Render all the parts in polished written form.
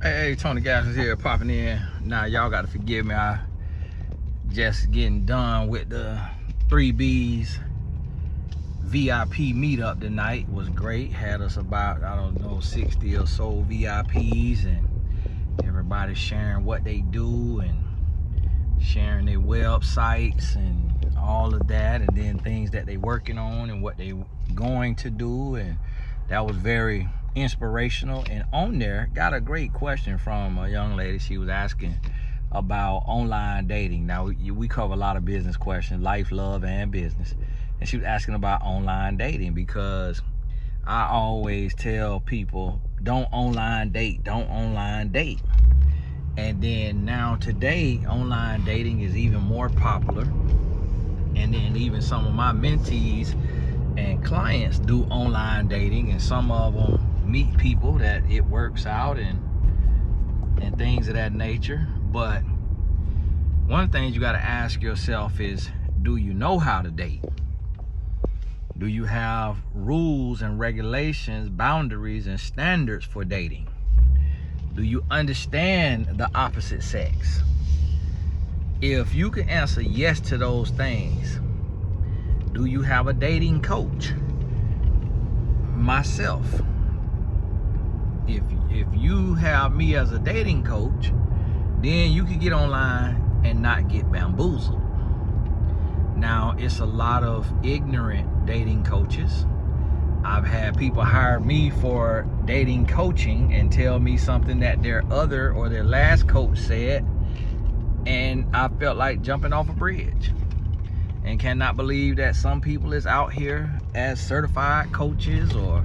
Hey, Tony Gaskins here, popping in. Now, y'all got to forgive me. I just getting done with the 3Bs VIP meetup tonight. It was great. Had us about, I don't know, 60 or so VIPs, and everybody sharing what they do and sharing their websites and all of that, and then things that they working on and what they going to do. And that was very inspirational. And on there, got a great question from a young lady. She was asking about online dating. Now, we cover a lot of business questions, life, love, and business. And she was asking about online dating, because I always tell people, don't online date, don't online date. And then now today, online dating is even more popular. And then even some of my mentees and clients do online dating, and some of them meet people that it works out and things of that nature. But one of the things you got to ask yourself is, do you know how to date? Do you have rules and regulations, boundaries and standards for dating? Do you understand the opposite sex? If you can answer yes to those things, do you have a dating coach? Myself. If you have me as a dating coach, then you can get online and not get bamboozled. Now, it's a lot of ignorant dating coaches. I've had people hire me for dating coaching and tell me something that their other or their last coach said, and I felt like jumping off a bridge. And cannot believe that some people is out here as certified coaches or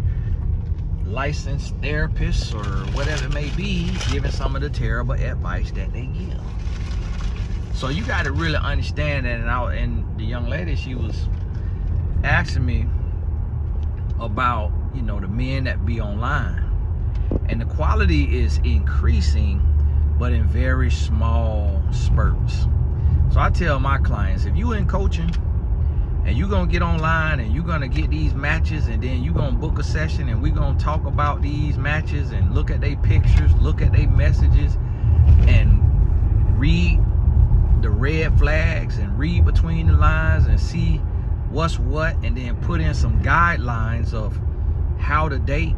licensed therapists or whatever it may be, giving some of the terrible advice that they give. So you got to really understand that. And the young lady, she was asking me about, the men that be online, and the quality is increasing, but in very small spurts. So I tell my clients, if you in coaching and you're gonna get online and you're gonna get these matches, and then you're gonna book a session and we're gonna talk about these matches and look at their pictures, look at their messages, and read the red flags and read between the lines and see what's what, and then put in some guidelines of how to date.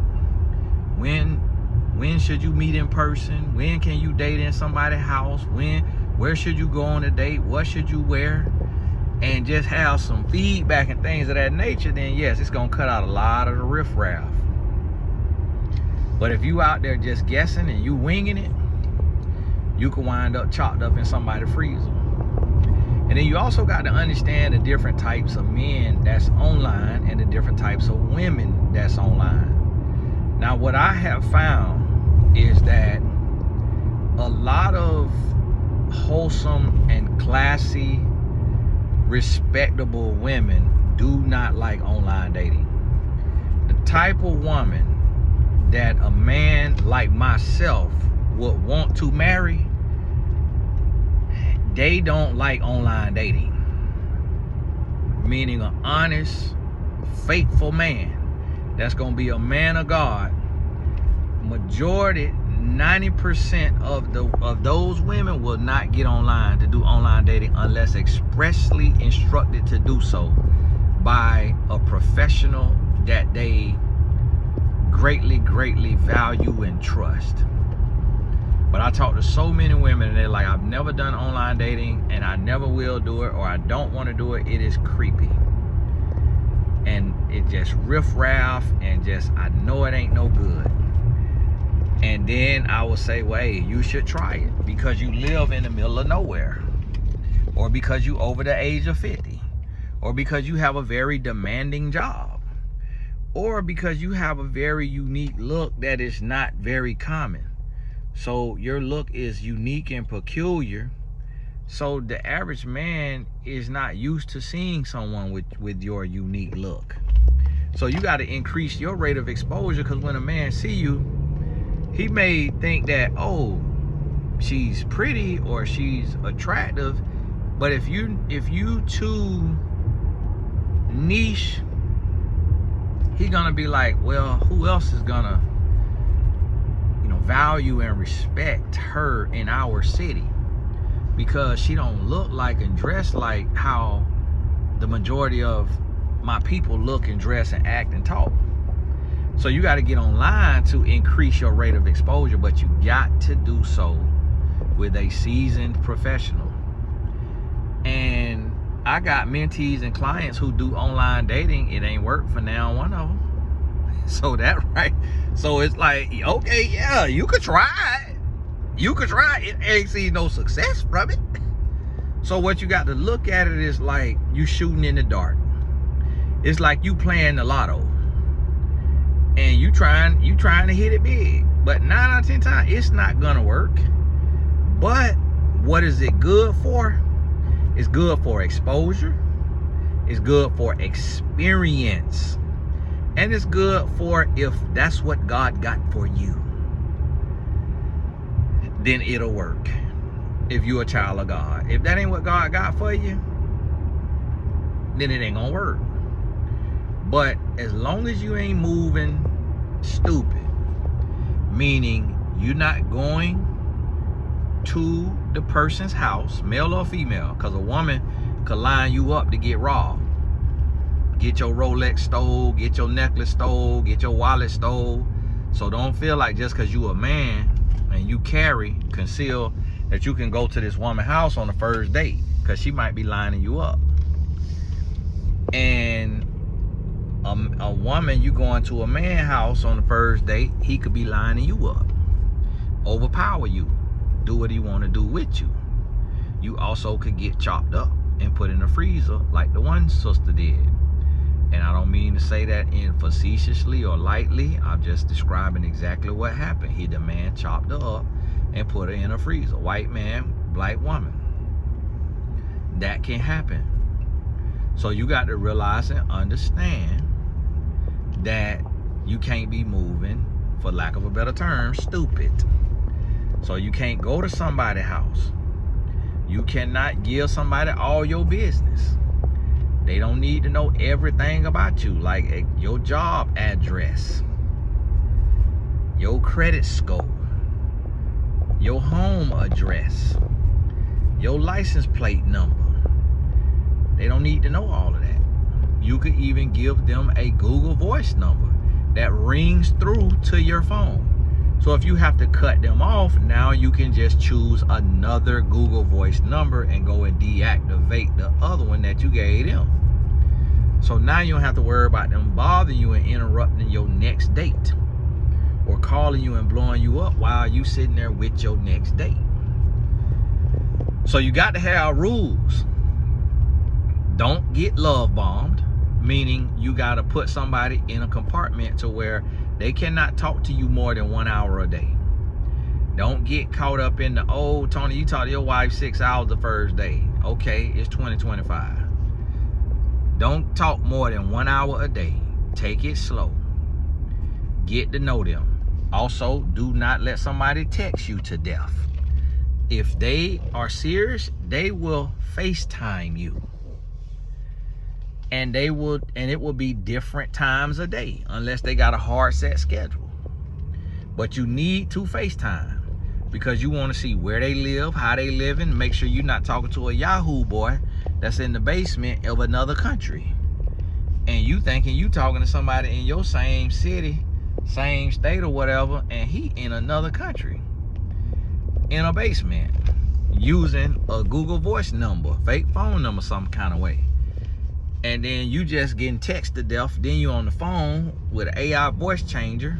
When should you meet in person? When can you date in somebody's house? Where should you go on a date? What should you wear? And just have some feedback and things of that nature, then yes, it's gonna cut out a lot of the riffraff. But if you out there just guessing and you winging it, you can wind up chopped up in somebody's freezer. And then you also got to understand the different types of men that's online and the different types of women that's online. Now, what I have found is that a lot of wholesome and classy, respectable women do not like online dating. The type of woman that a man like myself would want to marry, they don't like online dating. Meaning an honest, faithful man that's gonna be a man of God. Majority, 90% of those women will not get online to do online dating unless expressly instructed to do so by a professional that they greatly value and trust. But I talk to so many women and they're like, I've never done online dating and I never will do it, or I don't want to do it. It is creepy. And it just riffraff, and just, I know it ain't no good. And then I will say, well, hey, you should try it because you live in the middle of nowhere, or because you over the age of 50, or because you have a very demanding job, or because you have a very unique look that is not very common. So your look is unique and peculiar. So the average man is not used to seeing someone with your unique look. So you got to increase your rate of exposure, because when a man see you, he may think that, oh, she's pretty or she's attractive. But if you too niche, he gonna be like, well, who else is gonna value and respect her in our city, because she don't look like and dress like how the majority of my people look and dress and act and talk. So you got to get online to increase your rate of exposure, but you got to do so with a seasoned professional. And I got mentees and clients who do online dating. It ain't worked for now one of them. So that right. So it's like, okay, yeah, you could try it. You could try it. Ain't seen no success from it. So what you got to look at it is like you shooting in the dark. It's like you playing the lotto. And you trying to hit it big. But 9 out of 10 times, it's not gonna work. But what is it good for? It's good for exposure. It's good for experience. And it's good for, if that's what God got for you, then it'll work. If you're a child of God. If that ain't what God got for you, then it ain't gonna work. But as long as you ain't moving stupid, meaning you're not going to the person's house, male or female, because a woman could line you up to get robbed. Get your Rolex stole, get your necklace stole, get your wallet stole. So don't feel like just because you a man and you conceal that you can go to this woman's house on the first date, because she might be lining you up. And a woman, you going to a man's house on the first date, he could be lining you up, overpower you, do what he want to do with you. You also could get chopped up and put in a freezer like the one sister did. And I don't mean to say that in facetiously or lightly. I'm just describing exactly what happened. The man chopped her up and put her in a freezer. White man, black woman. That can happen. So you got to realize and understand that you can't be moving, for lack of a better term, stupid. So you can't go to somebody's house. You cannot give somebody all your business. They don't need to know everything about you, like your job address, your credit score, your home address, your license plate number. They don't need to know all of that. You could even give them a Google Voice number that rings through to your phone. So if you have to cut them off, now you can just choose another Google Voice number and go and deactivate the other one that you gave them. So now you don't have to worry about them bothering you and interrupting your next date, or calling you and blowing you up while you sitting there with your next date. So you got to have rules. Don't get love bombed, meaning you got to put somebody in a compartment to where they cannot talk to you more than 1 hour a day. Don't get caught up in the, oh, Tony, you talked to your wife 6 hours the first day. Okay, it's 2025. Don't talk more than 1 hour a day. Take it slow. Get to know them. Also, do not let somebody text you to death. If they are serious, they will FaceTime you. And it will be different times a day, unless they got a hard set schedule. But you need to FaceTime, because you want to see where they live, how they living. Make sure you're not talking to a Yahoo boy that's in the basement of another country, and you thinking you talking to somebody in your same city, same state or whatever, and he in another country in a basement using a Google Voice number, fake phone number, some kind of way. And then you just getting text to death. Then you on the phone with an AI voice changer,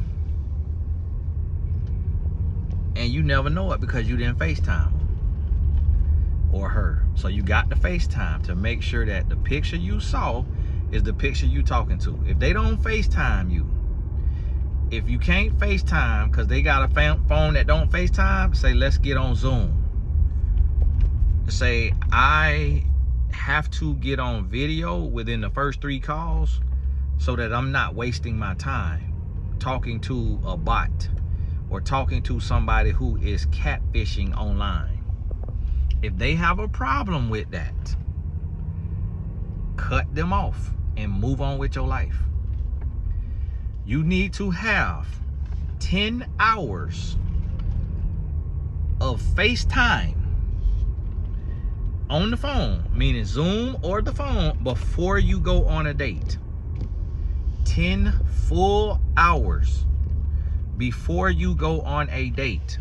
and you never know it because you didn't FaceTime him or her. So you got to FaceTime to make sure that the picture you saw is the picture you talking to. If they don't FaceTime you, if you can't FaceTime because they got a phone that don't FaceTime, say, let's get on Zoom. Say, I have to get on video within the first 3 calls so that I'm not wasting my time talking to a bot or talking to somebody who is catfishing online. If they have a problem with that, cut them off and move on with your life. You need to have 10 hours of FaceTime on the phone, meaning Zoom or the phone, before you go on a date. 10 full hours before you go on a date,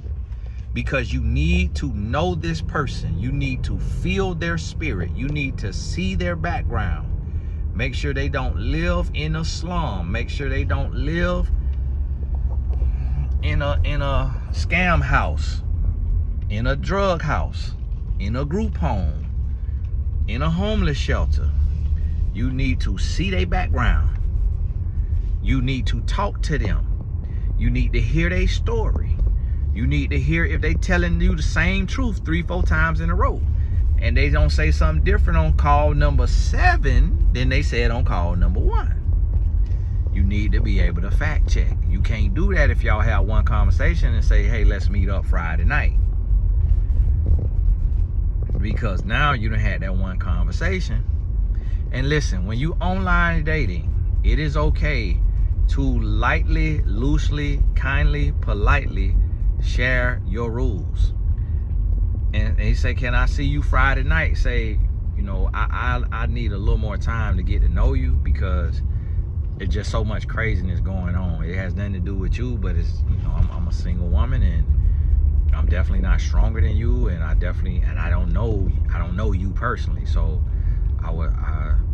because you need to know this person. You need to feel their spirit. You need to see their background. Make sure they don't live in a slum. Make sure they don't live in a scam house, in a drug house, in a group home, in a homeless shelter. You need to see their background. You need to talk to them. You need to hear their story. You need to hear if they telling you the same truth 3-4 times in a row, and they don't say something different on call number 7 than they said on call number 1. You need to be able to fact check. You can't do that if y'all have one conversation and say, hey, let's meet up Friday night. Because now you done had that one conversation. And listen, when you online dating, it is okay to lightly, loosely, kindly, politely share your rules. And he say, can I see you Friday night? Say, you know, I need a little more time to get to know you, because there's just so much craziness going on. It has nothing to do with you, but it's, you know, I'm a single woman, and I'm definitely not stronger than you, and I don't know you personally, so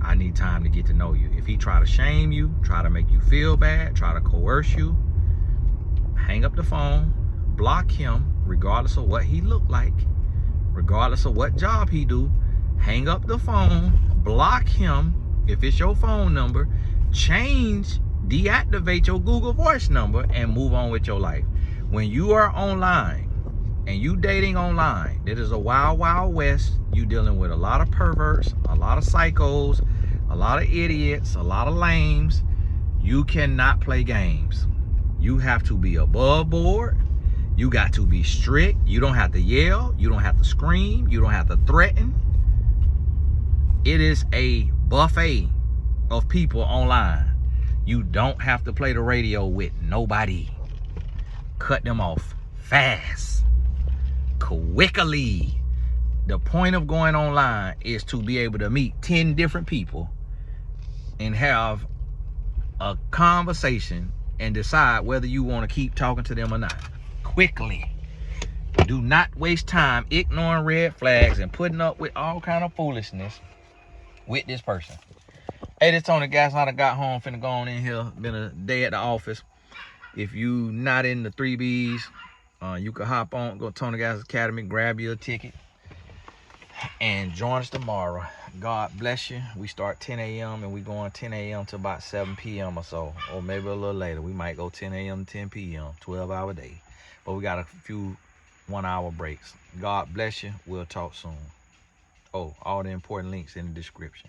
I need time to get to know you. If he try to shame you, try to make you feel bad, try to coerce you, hang up the phone, block him, regardless of what he look like, regardless of what job he do. Hang up the phone, block him if it's your phone number, deactivate your Google Voice number, and move on with your life. When you are online and you dating online, it is a wild, wild west. You dealing with a lot of perverts, a lot of psychos, a lot of idiots, a lot of lames. You cannot play games. You have to be above board. You got to be strict. You don't have to yell. You don't have to scream. You don't have to threaten. It is a buffet of people online. You don't have to play the radio with nobody. Cut them off fast, quickly. The point of going online is to be able to meet 10 different people and have a conversation and decide whether you want to keep talking to them or not. Quickly. Do not waste time ignoring red flags and putting up with all kind of foolishness with this person. Hey, this Tony Gas. I done got home, finna go on in here. Been a day at the office. If you not in the 3Bs, you can hop on, go to Tony Gas Academy, grab your ticket, and join us tomorrow. God bless you. We start 10 a.m. and we going 10 a.m. to about 7 p.m. or so, or maybe a little later. We might go 10 a.m. to 10 p.m., 12-hour day. But we got a few 1-hour breaks. God bless you. We'll talk soon. Oh, all the important links in the description.